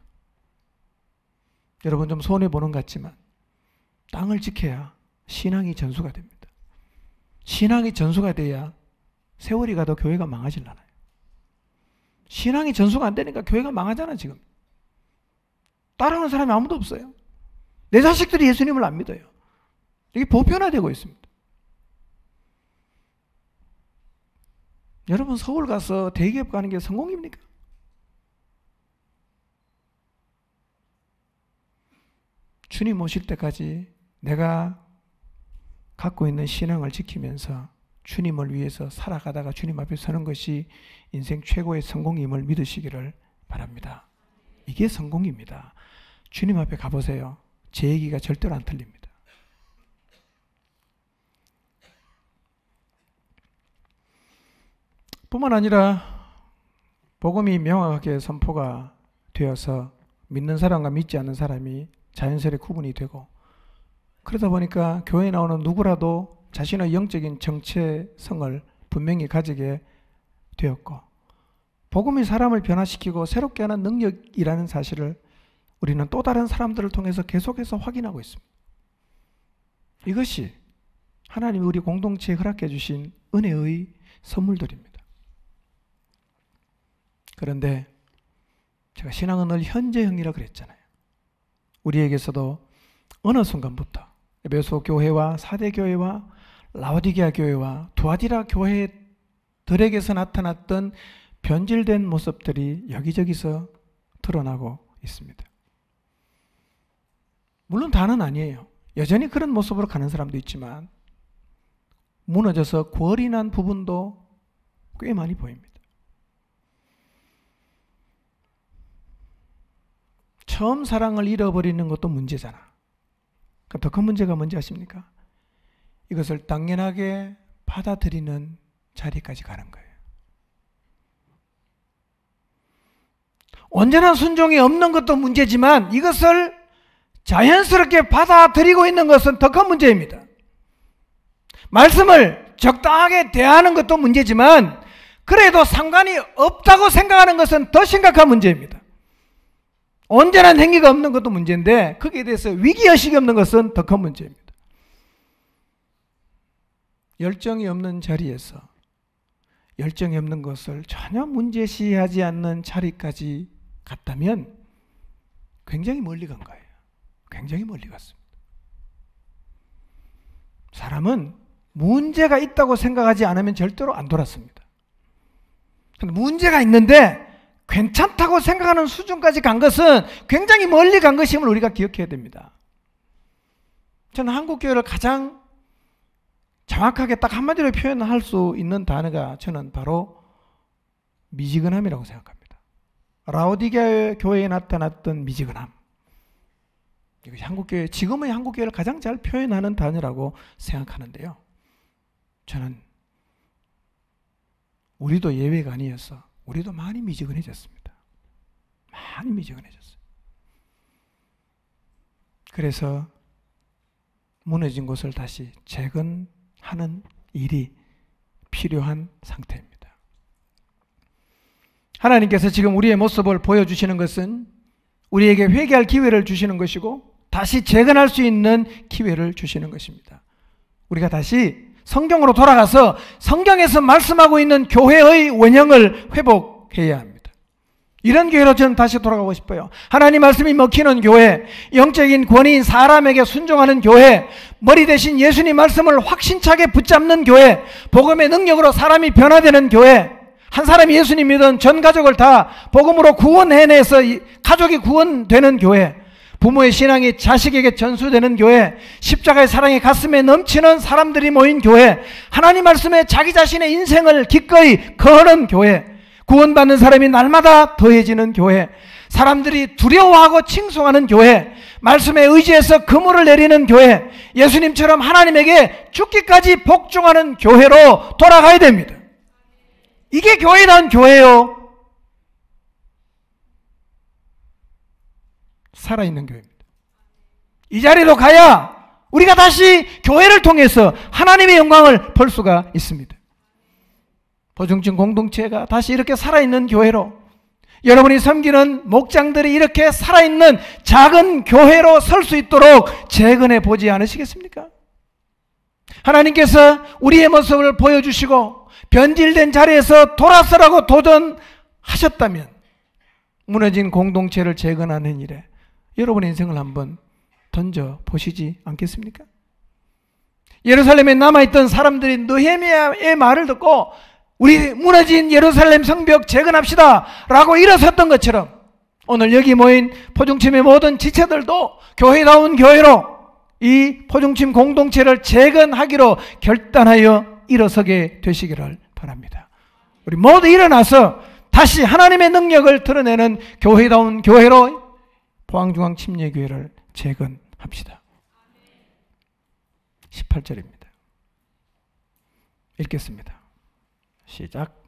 여러분 좀 손해보는 것 같지만 땅을 지켜야 신앙이 전수가 됩니다. 신앙이 전수가 돼야 세월이 가도 교회가 망하질 않아요. 신앙이 전수가 안 되니까 교회가 망하잖아 지금. 따라오는 사람이 아무도 없어요. 내 자식들이 예수님을 안 믿어요. 이게 보편화되고 있습니다. 여러분 서울 가서 대기업 가는 게 성공입니까? 주님 오실 때까지 내가 갖고 있는 신앙을 지키면서 주님을 위해서 살아가다가 주님 앞에 서는 것이 인생 최고의 성공임을 믿으시기를 바랍니다. 이게 성공입니다. 주님 앞에 가보세요. 제 얘기가 절대로 안 틀립니다. 뿐만 아니라 복음이 명확하게 선포가 되어서 믿는 사람과 믿지 않는 사람이 자연스레 구분이 되고, 그러다 보니까 교회에 나오는 누구라도 자신의 영적인 정체성을 분명히 가지게 되었고, 복음이 사람을 변화시키고 새롭게 하는 능력이라는 사실을 우리는 또 다른 사람들을 통해서 계속해서 확인하고 있습니다. 이것이 하나님이 우리 공동체에 허락해 주신 은혜의 선물들입니다. 그런데 제가 신앙은 늘 현재형이라 그랬잖아요. 우리에게서도 어느 순간부터 에베소 교회와 사대 교회와 라오디게아 교회와 두아디라 교회들에게서 나타났던 변질된 모습들이 여기저기서 드러나고 있습니다. 물론 다는 아니에요. 여전히 그런 모습으로 가는 사람도 있지만 무너져서 괸이 난 부분도 꽤 많이 보입니다. 처음 사랑을 잃어버리는 것도 문제잖아. 더 큰 문제가 뭔지 아십니까? 이것을 당연하게 받아들이는 자리까지 가는 거예요. 온전한 순종이 없는 것도 문제지만 이것을 자연스럽게 받아들이고 있는 것은 더 큰 문제입니다. 말씀을 적당하게 대하는 것도 문제지만 그래도 상관이 없다고 생각하는 것은 더 심각한 문제입니다. 온전한 행위가 없는 것도 문제인데 거기에 대해서 위기의식이 없는 것은 더 큰 문제입니다. 열정이 없는 자리에서 열정이 없는 것을 전혀 문제시하지 않는 자리까지 갔다면 굉장히 멀리 간 거예요. 굉장히 멀리 갔습니다. 사람은 문제가 있다고 생각하지 않으면 절대로 안 돌았습니다. 근데 문제가 있는데 괜찮다고 생각하는 수준까지 간 것은 굉장히 멀리 간 것임을 우리가 기억해야 됩니다. 저는 한국교회를 가장 정확하게 딱 한마디로 표현할 수 있는 단어가 저는 바로 미지근함이라고 생각합니다. 라오디게아 교회에 나타났던 미지근함. 이것이 한국교회, 지금의 한국교회를 가장 잘 표현하는 단어라고 생각하는데요. 저는 우리도 예외가 아니어서 우리도 많이 미지근해졌습니다. 많이 미지근해졌어요. 그래서 무너진 곳을 다시 재건하는 일이 필요한 상태입니다. 하나님께서 지금 우리의 모습을 보여주시는 것은 우리에게 회개할 기회를 주시는 것이고 다시 재건할 수 있는 기회를 주시는 것입니다. 우리가 다시 성경으로 돌아가서 성경에서 말씀하고 있는 교회의 원형을 회복해야 합니다. 이런 교회로 저는 다시 돌아가고 싶어요. 하나님 말씀이 먹히는 교회, 영적인 권위인 사람에게 순종하는 교회, 머리 대신 예수님 말씀을 확신차게 붙잡는 교회, 복음의 능력으로 사람이 변화되는 교회, 한 사람이 예수님 믿은 전 가족을 다 복음으로 구원해내서 가족이 구원되는 교회, 부모의 신앙이 자식에게 전수되는 교회, 십자가의 사랑이 가슴에 넘치는 사람들이 모인 교회, 하나님 말씀에 자기 자신의 인생을 기꺼이 거는 교회, 구원받는 사람이 날마다 더해지는 교회, 사람들이 두려워하고 칭송하는 교회, 말씀에 의지해서 그물을 내리는 교회, 예수님처럼 하나님에게 죽기까지 복종하는 교회로 돌아가야 됩니다. 이게 교회란 교회예요. 살아있는 교회입니다. 이 자리로 가야 우리가 다시 교회를 통해서 하나님의 영광을 볼 수가 있습니다. 보증증 공동체가 다시 이렇게 살아있는 교회로, 여러분이 섬기는 목장들이 이렇게 살아있는 작은 교회로 설 수 있도록 재건해 보지 않으시겠습니까? 하나님께서 우리의 모습을 보여주시고 변질된 자리에서 돌아서라고 도전하셨다면 무너진 공동체를 재건하는 일에 여러분의 인생을 한번 던져 보시지 않겠습니까? 예루살렘에 남아있던 사람들이 느헤미야의 말을 듣고 우리 무너진 예루살렘 성벽 재건합시다 라고 일어섰던 것처럼 오늘 여기 모인 포중침의 모든 지체들도 교회다운 교회로 이 포중침 공동체를 재건하기로 결단하여 일어서게 되시기를 바랍니다. 우리 모두 일어나서 다시 하나님의 능력을 드러내는 교회다운 교회로 포항중앙 침례교회를 재건합시다. 18절입니다. 읽겠습니다. 시작.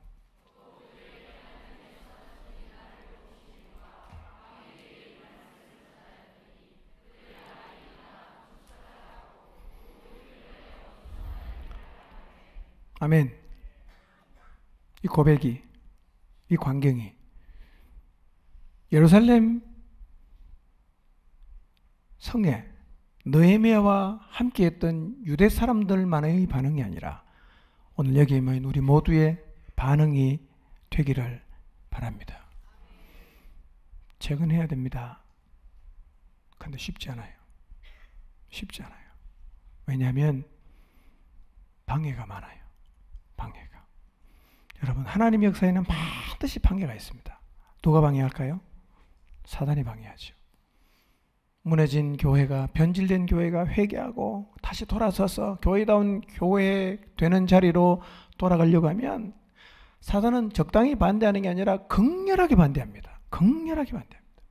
아멘. 이 고백이, 이 광경이 예루살렘 성에 느헤미야와 함께했던 유대 사람들만의 반응이 아니라 오늘 여기에 모인 우리 모두의 반응이 되기를 바랍니다. 재건해야 됩니다. 그런데 쉽지 않아요. 쉽지 않아요. 왜냐하면 방해가 많아요. 방해가. 여러분, 하나님의 역사에는 반드시 방해가 있습니다. 누가 방해할까요? 사단이 방해하죠. 무너진 교회가, 변질된 교회가 회개하고 다시 돌아서서 교회다운 교회 되는 자리로 돌아가려고 하면 사단은 적당히 반대하는 게 아니라 극렬하게 반대합니다. 극렬하게 반대합니다.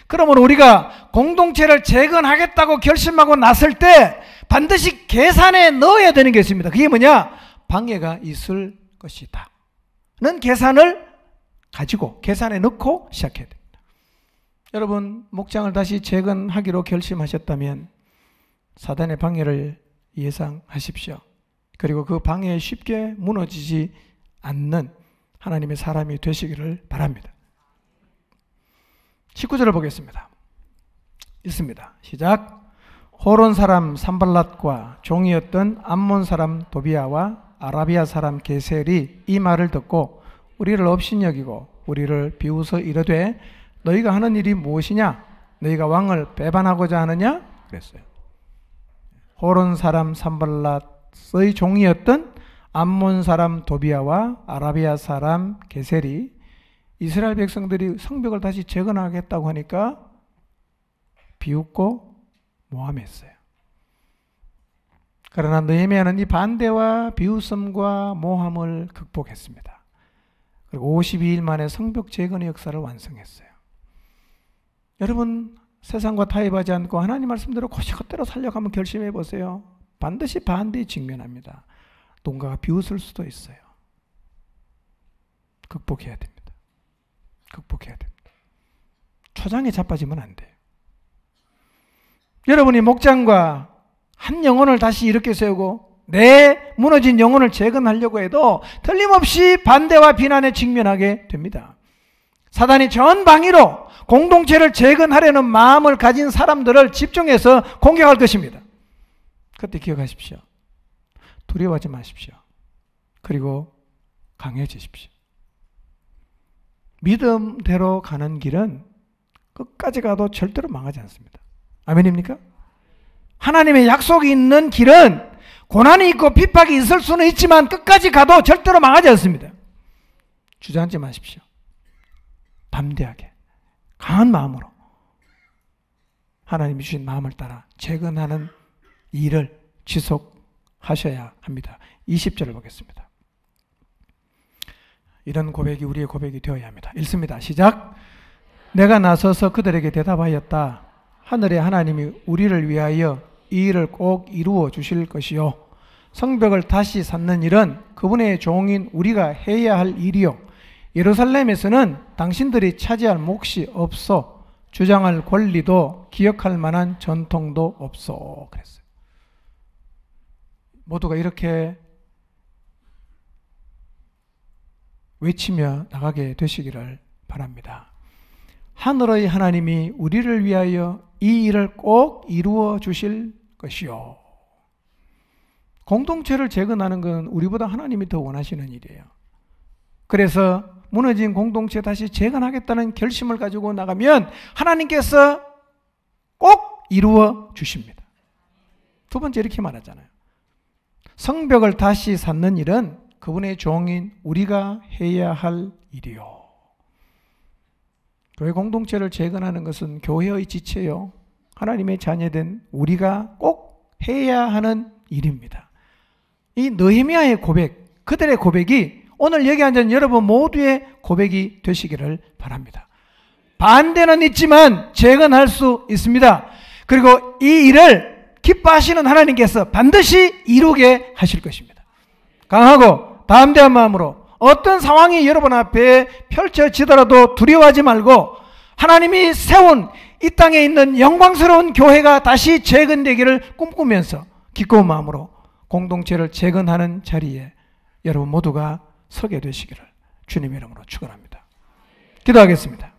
그러므로 우리가 공동체를 재건하겠다고 결심하고 났을 때 반드시 계산에 넣어야 되는 게 있습니다. 그게 뭐냐? 방해가 있을 것이다 는 계산을 가지고 계산에 넣고 시작해야 됩니다. 여러분, 목장을 다시 재건하기로 결심하셨다면 사단의 방해를 예상하십시오. 그리고 그 방해에 쉽게 무너지지 않는 하나님의 사람이 되시기를 바랍니다. 19절을 보겠습니다. 읽습니다. 시작. 호론 사람 산발랏과 종이었던 암몬 사람 도비아와 아라비아 사람 게셀이 이 말을 듣고 우리를 업신여기고 우리를 비웃어 이르되 너희가 하는 일이 무엇이냐? 너희가 왕을 배반하고자 하느냐? 그랬어요. 호론 사람 산발랏의 종이었던 암몬 사람 도비아와 아라비아 사람 게셀이 이스라엘 백성들이 성벽을 다시 재건하겠다고 하니까 비웃고 모함했어요. 그러나 느헤미야는 이 반대와 비웃음과 모함을 극복했습니다. 그리고 52일 만에 성벽 재건의 역사를 완성했어요. 여러분, 세상과 타협하지 않고 하나님 말씀대로 곧이곧대로 살려가면 결심해 보세요. 반드시 반대에 직면합니다. 누군가가 비웃을 수도 있어요. 극복해야 됩니다. 극복해야 됩니다. 초장에 자빠지면 안 돼요. 여러분이 목장과 한 영혼을 다시 일으켜 세우고 내 무너진 영혼을 재건하려고 해도 틀림없이 반대와 비난에 직면하게 됩니다. 사단이 전방위로 공동체를 재건하려는 마음을 가진 사람들을 집중해서 공격할 것입니다. 그때 기억하십시오. 두려워하지 마십시오. 그리고 강해지십시오. 믿음대로 가는 길은 끝까지 가도 절대로 망하지 않습니다. 아멘입니까? 하나님의 약속이 있는 길은 고난이 있고 핍박이 있을 수는 있지만 끝까지 가도 절대로 망하지 않습니다. 주저앉지 마십시오. 담대하게 강한 마음으로 하나님이 주신 마음을 따라 재건하는 일을 지속하셔야 합니다. 20절을 보겠습니다. 이런 고백이 우리의 고백이 되어야 합니다. 읽습니다. 시작. 내가 나서서 그들에게 대답하였다. 하늘의 하나님이 우리를 위하여 이 일을 꼭 이루어 주실 것이요 성벽을 다시 쌓는 일은 그분의 종인 우리가 해야 할 일이요 예루살렘에서는 당신들이 차지할 몫이 없어 주장할 권리도 기억할 만한 전통도 없어 그랬어요. 모두가 이렇게 외치며 나가게 되시기를 바랍니다. 하늘의 하나님이 우리를 위하여 이 일을 꼭 이루어 주실 것이요. 공동체를 재건하는 건 우리보다 하나님이 더 원하시는 일이에요. 그래서 무너진 공동체 다시 재건하겠다는 결심을 가지고 나가면 하나님께서 꼭 이루어 주십니다. 두 번째 이렇게 말하잖아요. 성벽을 다시 쌓는 일은 그분의 종인 우리가 해야 할 일이요. 교회 공동체를 재건하는 것은 교회의 지체요. 하나님의 자녀된 우리가 꼭 해야 하는 일입니다. 이 느헤미야의 고백, 그들의 고백이 오늘 여기 앉은 여러분 모두의 고백이 되시기를 바랍니다. 반대는 있지만 재건할 수 있습니다. 그리고 이 일을 기뻐하시는 하나님께서 반드시 이루게 하실 것입니다. 강하고 담대한 마음으로 어떤 상황이 여러분 앞에 펼쳐지더라도 두려워하지 말고 하나님이 세운 이 땅에 있는 영광스러운 교회가 다시 재건되기를 꿈꾸면서 기꺼운 마음으로 공동체를 재건하는 자리에 여러분 모두가 서게 되시기를 주님의 이름으로 축원합니다. 기도하겠습니다.